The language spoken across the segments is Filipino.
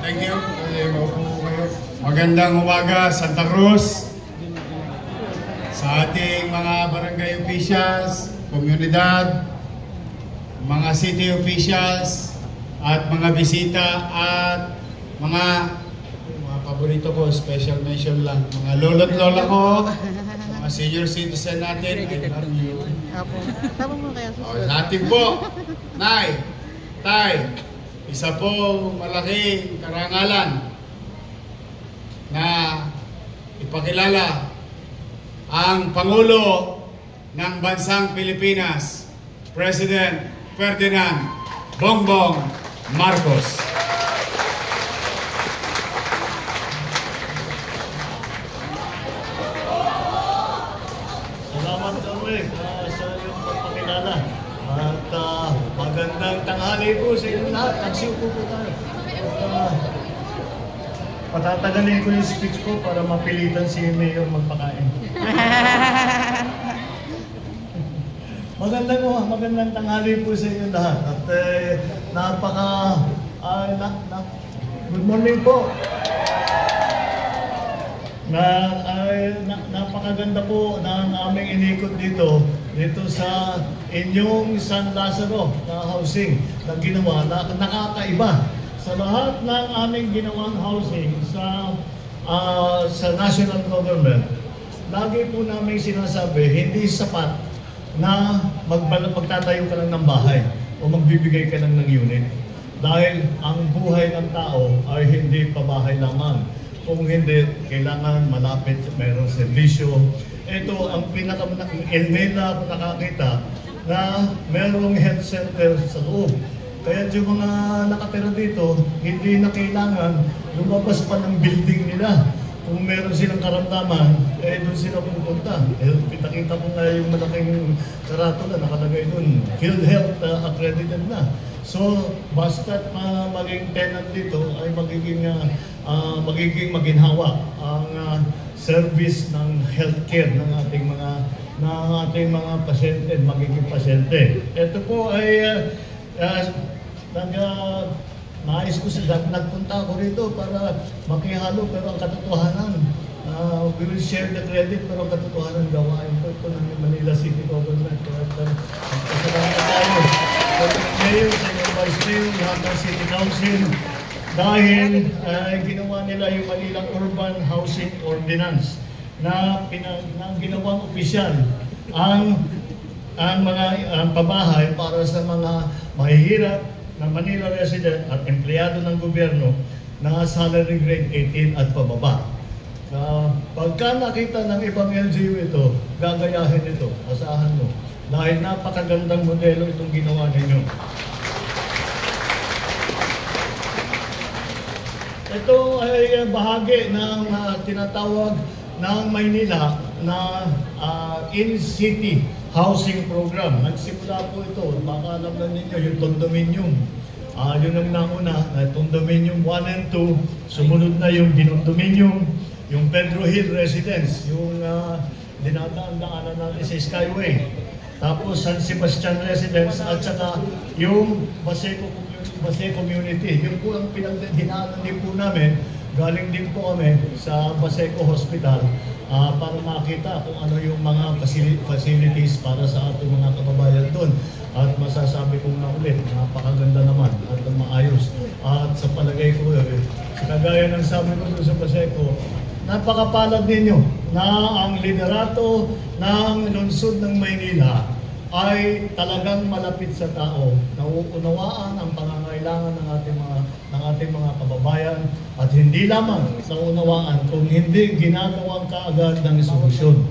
Thank you. Magandang umaga, Santa Cruz. Sa ating mga barangay officials, komunidad, mga city officials, at mga bisita, at mga paborito ko, special mention lang, mga lolo't lola ko, mga senior citizen natin, I love you. Tama mo kaya susunod. Sa ating po, Nay, Tay, isa po malaking karangalan na ipakilala ang Pangulo ng Bansang Pilipinas, President Ferdinand Bongbong Marcos. Salamat ulit sa iyong pagpakilala. At magandang tanghali po sa inyong lahat. Nagsiupo po tayo. Patatagalin ko yung speech ko para mapilitan si Mayor magpakain. Magandang tanghali po sa inyong lahat. At good morning po. Napakaganda po ng aming inikot dito sa inyong San Lazaro na housing na ginawa na nakakaiba sa lahat ng aming ginawang housing sa national government. Lagi po namin sinasabi, hindi sapat na magtatayo ka lang ng bahay o magbibigay ka lang ng unit. Dahil ang buhay ng tao ay hindi pabahay lamang. Kung hindi, kailangan malapit, mayroong serbisyo. Ito ang pinaka-elmela nakakita na mayroong health center sa loob. Kaya yung mga nakatira dito, hindi na kailangan lumabas pa ng building nila. Kung meron silang karamdaman, doon sila pupunta. Kita-kita ko nga yung malaking karatula, nakalagay doon. PhilHealth accredited na. So, basta't maging tenant dito ay magiging maginhawa ang service ng healthcare ng ating mga pasyente, magiging pasyente. Ito po ay nais ko nagpunta ako rito para makihalo, pero ang katotohanan, we will share the credit, pero ang katotohanan gawain po ito ng Manila City Government. Pasalamat tayo sa Mayor, sa Vice Mayor, lahat ng City Council, dahil ginawa nila yung Manilang Urban Housing Ordinance na ginawang opisyal ang pabahay para sa mga mahihirap na Manila resident at empleyado ng gobyerno na salary grade 18 at pababa. Pagka nakita ng ibang LGU ito, gagayahin ito, asahan mo. Dahil napakagandang modelo itong ginawa ninyo. Ito ay bahagi ng tinatawag ng Maynila na in-city housing program. Nagsimula po ito, baka alam na ninyo, yung condominium. Yun ang nauna, condominium 1 and 2, sumunod na yung ginondominium, yung Pedro Hill Residence, yung dinadaan-daanan ng Skyway. Tapos San Sebastian Residence at saka yung Baseco Community. Yung po ang pinagdinaanan din po namin, galing din po kami sa Baseco Hospital para makita kung ano yung mga facilities para sa ating mga kababayan doon. At masasabi kong na ulit, napakaganda naman at maayos. At sa palagay ko, sa kagaya ng sabi ko doon sa Baseco, napakapalad ninyo na ang liderato ng lungsod ng Maynila ay talagang malapit sa tao, nauunawaan ang pangangailangan ng ating mga kababayan at hindi lamang nauunawaan kung hindi ginagawang kaagad ng solusyon.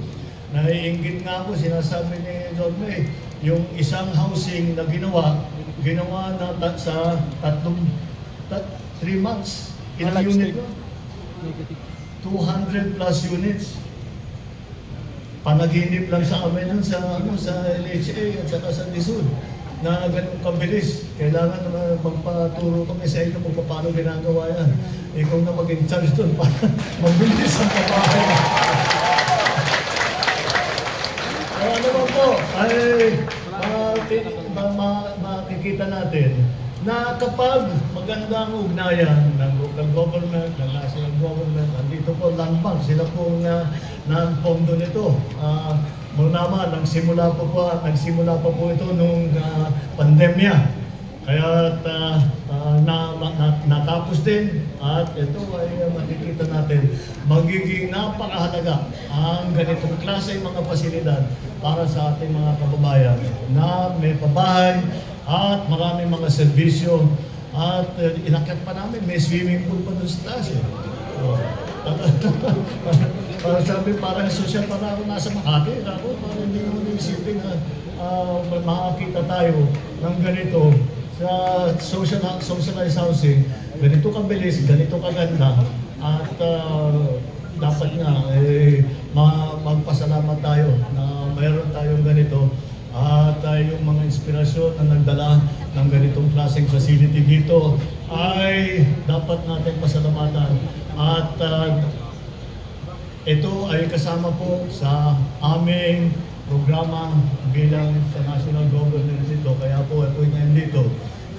Naiinggit nga ako, sinasabi ni John May, yung isang housing na ginawa na sa 3 months. Ilang unit ko? 200 plus units. Panaginip lang sa amin nun sa LHA at saka sa Lizud na ganun kabilis. Kailangan na magpaturo kami sa inyo kung paano ginagawa yan. Ikaw na maging charge doon para mabilis ang kabahay. Kaya naman po, ay makikita natin na kapag magandang ugnayan ng local government, ng national government, andito po Land Bank, sila pong pondo nito. Muna nagsimula pa po ito nung pandemya. Kaya natapos din at ito ay makikita natin magiging napakahalaga ang ganitong klase mga pasilidad para sa ating mga kababayan na may pabahay at maraming mga serbisyo at inakyat pa namin, may swimming pool pa doon sa taas eh. Parang sabi, parang social para ako nasa Makati. Ako, parang hindi naman isipin na makakita tayo ng ganito sa socialized housing. Ganito kabilis, ganito kaganda at dapat nga magpasalamat tayo na mayroon tayong ganito at yung mga inspirasyon na nagdala ng ganitong klaseng facility dito ay dapat natin pasalamatan at ito ay kasama po sa aming programa bilang sa national government dito. Kaya po ito ngayon dito,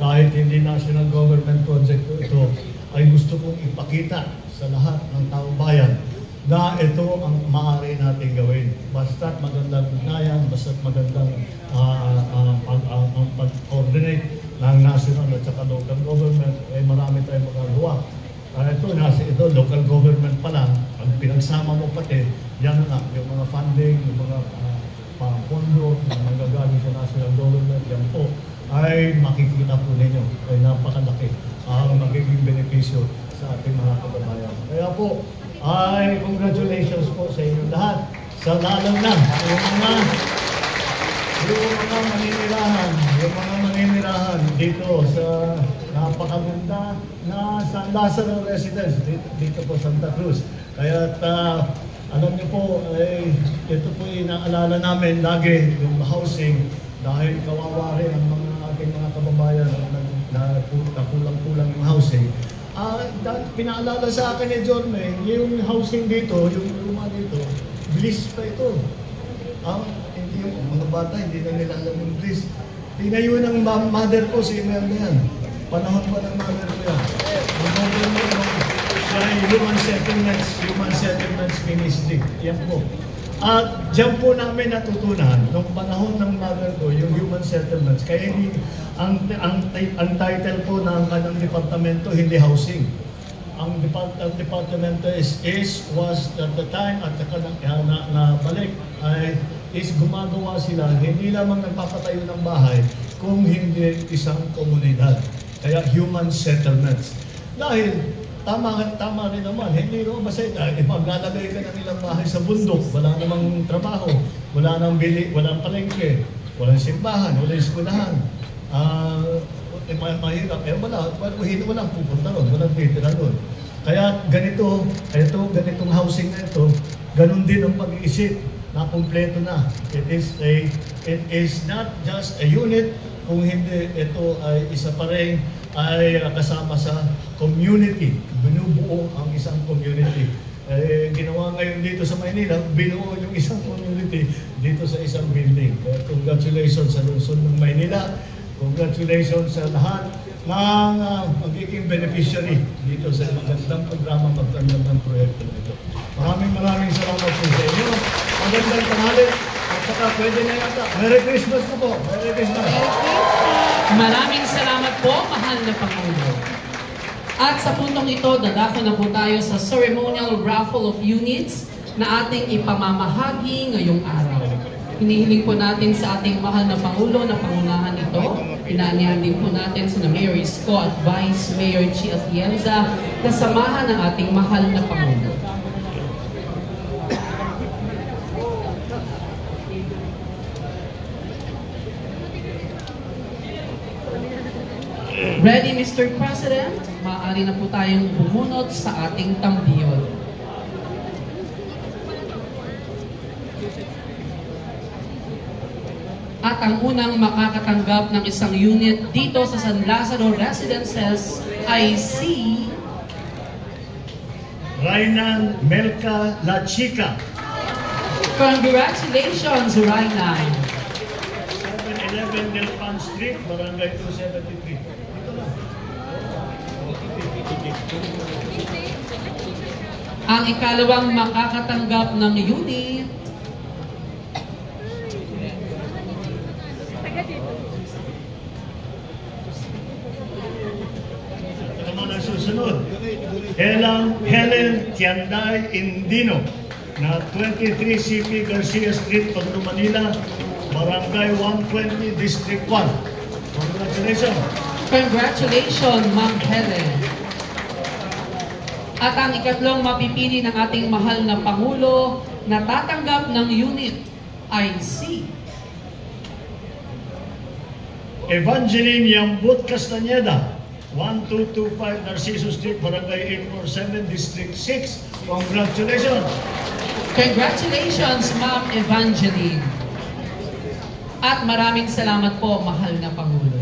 kahit hindi national government project po ito, ay gusto kong ipakita sa lahat ng taong bayan na ito ang maaari natin gawin. Basta't magandang ugnayan, basta't magandang pag-coordinate ng national at saka local government, ay marami tayong magagawa. Ito, local government pa lang, pag pinagsama mo pati, yan na, yung mga funding, yung mga pondo na manggagaling sa national government, yan po, ay makikita po ninyo, ay napakalaki ang magiging benepisyo sa ating mga kababayan. Kaya po, ay congratulations po sa inyo lahat. Sa lalo na, yung mga maninirahan dito sa napakaganda na San Lazaro Residence, dito po Santa Cruz. Kaya alam niyo po, ito po inaalala namin lagi yung housing dahil kawawa rin ang mga ating mga kababayan na kulang-kulang yung housing. Pinaalala sa akin ni John May, yung housing dito, yung luma dito, bliss pa ito. Hindi yung mga bata, hindi na nila alam yung bliss. Tinayo ng mother ko si Imelda yan. Panahon pa ng mother ko yan. Human Settlements Ministry. Yan po. At dyan po namin natutunan, nung panahon ng mother ko, yung Human Settlements. Kaya ang title po ng kanyang departamento, hindi housing. Ang departamento was at the time at saka na balik is gumagawa sila, hindi lamang nagpapatayo ng bahay, kung hindi isang komunidad. Kaya Human Settlements. Dahil tama rin naman, hindi naman basta maglalagay ka ng ilang bahay sa bundok, wala namang trabaho, wala nang bili, walang palengke, walang simbahan, walang eskwelahan. Mahirap, walang pupunta ron, walang titira ron. Kaya ganitong housing na ito, ganun din ang pag-iisip na kumpleto na. It is not just a unit, kung hindi ito ay isa pa rin ay kasama sa community. Binubuo ang isang community. Ginawa ngayon dito sa Maynila, binuo yung isang community dito sa isang building. Congratulations sa lungsod ng Maynila. Congratulations sa lahat ng magiging beneficiary dito sa magandang programa pagtanggap ng proyekto nito. Maraming salamat po sa inyo. Magandang tanghali. At saka pwede na yata. Merry Christmas na po. Merry Christmas. Maraming salamat po, mahal na Pangulo. At sa puntong ito, dadako na po tayo sa ceremonial raffle of units na ating ipamamahagi ngayong araw. Hinihiling po natin sa ating mahal na Pangulo na pangunahan ito. Inaanyahan din po natin sa Mayor Isko at Vice Mayor Chi Atienza na samahan ng ating mahal na Pangulo. Ready, Mr. President? Maaari na po tayong bumunot sa ating tambiyon. At ang unang makakatanggap ng isang unit dito sa San Lazaro Residences ay si Rainan Melka La Chica. Congratulations, Rainan. 711 Delpan Street, Barangay 273. Dito Ang ikalawang makakatanggap ng unit susunod, Helen Tianday Indino na 23 CP Garcia Street, Tondo, Manila, Barangay 120, District 1. Congratulations! Congratulations, Ma'am Helen! At ang ikatlong mapipili ng ating mahal na Pangulo na tatanggap ng unit ay si Evangeline Yambut Castañeda, 1225 Narciso Street, Barangay 847, District 6. Congratulations! Congratulations, Ma'am Evangeline! At maraming salamat po, mahal na Pangulo.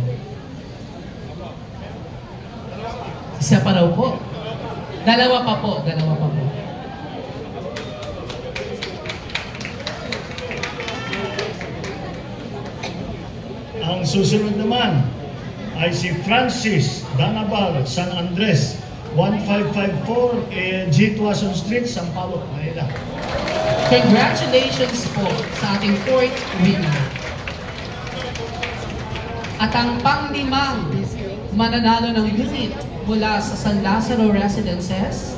Isa pa raw po. Dalawa pa po. Ang susunod naman ay si Francis Danabal San Andres, 1554 G. Tuason Street, Sampaloc, Manila. Congratulations po sa ating fourth winner. At ang panglimang mananalo ng unit mula sa San Lazaro Residences,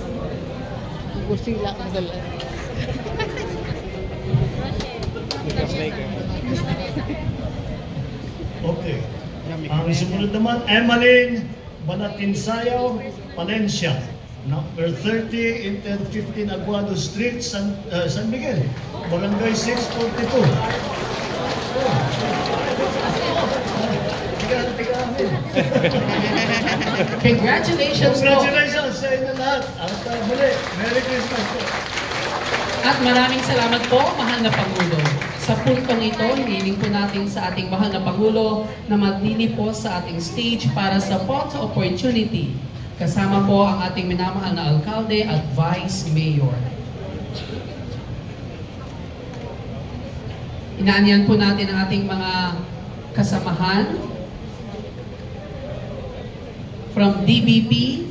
Kusila ka dala. Okay. Ang sumunod naman, Emmeline Banatinsayaw, Valencia, number 30, Inter 15 Aguado Street, San Miguel, Barangay 642. congratulations po. Congratulations sa inyo lahat. At muli, Merry Christmas po. At maraming salamat po, mahal na Pangulo. Sa puntong ito, hiniling po natin sa ating mahal na Pangulo na maglili po sa ating stage para sa photo opportunity. Kasama po ang ating minamahal na Alkalde at Vice Mayor. Inaanyan po natin ang ating mga kasamahan from DBP,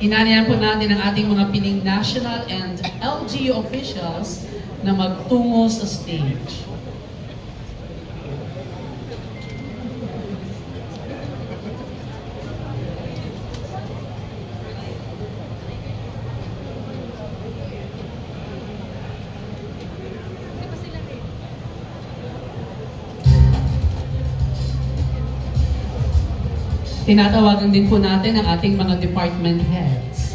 inanihan po natin ang ating mga piling national and LGU officials na magtungo sa stage. Tinatawagan din po natin ang ating mga department heads.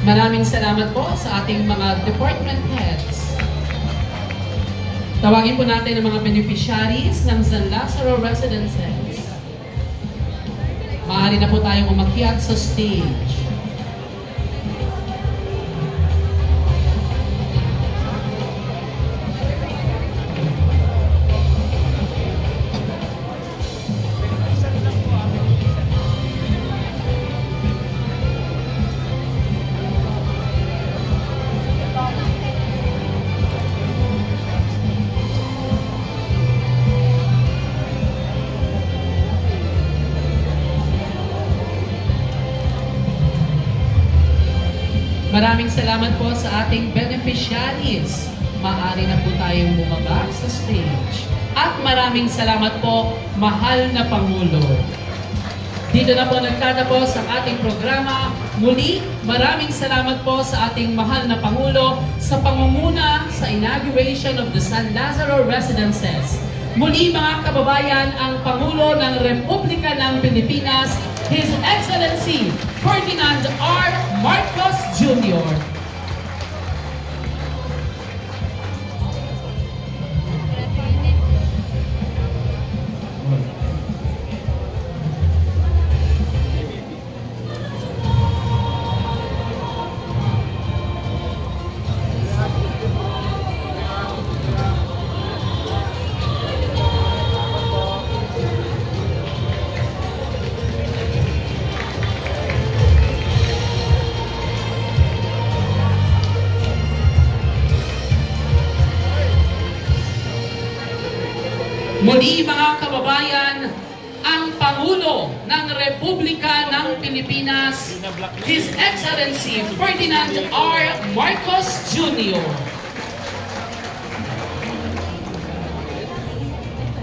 Maraming salamat po sa ating mga department heads. Tawagin po natin ang mga beneficiaries ng San Lazaro Residences. Maaari na po tayong umakyat sa stage. Maraming salamat po sa ating beneficiaries. Maaari na po tayong bumaba sa stage. At maraming salamat po, mahal na Pangulo. Dito na po nagtatapos ang ating programa Muli, maraming salamat po sa ating mahal na Pangulo sa pangunguna sa inauguration of the San Lazaro Residences. Muli mga kababayan, ang Pangulo ng Republika ng Pilipinas, His Excellency Ferdinand R. Marcos Jr. Muli mga kababayan, ang Pangulo ng Republika ng Pilipinas, His Excellency Ferdinand R. Marcos Jr.